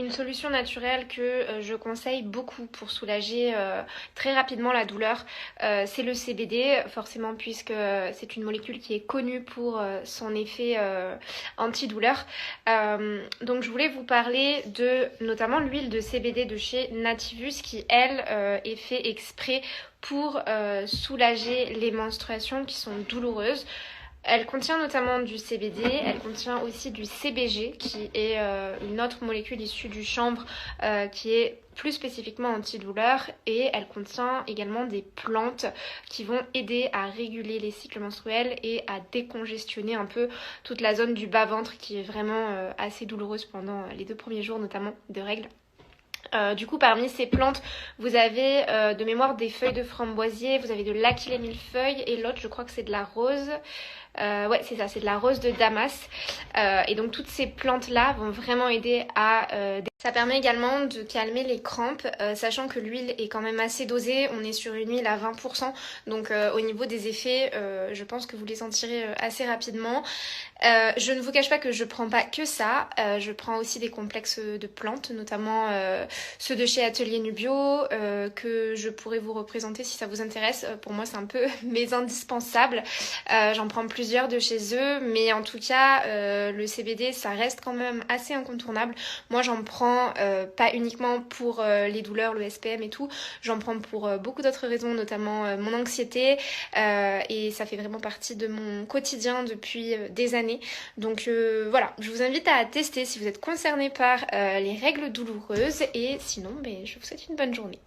Une solution naturelle que je conseille beaucoup pour soulager très rapidement la douleur, c'est le CBD, forcément puisque c'est une molécule qui est connue pour son effet antidouleur. Donc je voulais vous parler de notamment l'huile de CBD de chez Nativus qui elle est fait exprès pour soulager les menstruations qui sont douloureuses. Elle contient notamment du CBD, elle contient aussi du CBG qui est une autre molécule issue du chanvre qui est plus spécifiquement antidouleur, et elle contient également des plantes qui vont aider à réguler les cycles menstruels et à décongestionner un peu toute la zone du bas-ventre qui est vraiment assez douloureuse pendant les 2 premiers jours notamment de règles. Du coup, parmi ces plantes, vous avez de mémoire des feuilles de framboisier, vous avez de l'achillée millefeuille et l'autre, je crois que c'est de la rose. Ouais, c'est ça, c'est de la rose de Damas. Et donc toutes ces plantes-là vont vraiment aider à... Ça permet également de calmer les crampes, sachant que l'huile est quand même assez dosée. On est sur une huile à 20%. Donc au niveau des effets, je pense que vous les sentirez assez rapidement. Je ne vous cache pas que je prends pas que ça. Je prends aussi des complexes de plantes, notamment ceux de chez Atelier Nubio, que je pourrais vous représenter si ça vous intéresse. Pour moi, c'est un peu mes indispensables. J'en prends plusieurs de chez eux, mais en tout cas, le CBD, ça reste quand même assez incontournable. Moi, j'en prends pas uniquement pour les douleurs, le SPM et tout. J'en prends pour beaucoup d'autres raisons, notamment mon anxiété. Et ça fait vraiment partie de mon quotidien depuis des années. Donc voilà, je vous invite à tester si vous êtes concerné par les règles douloureuses. Et sinon, je vous souhaite une bonne journée.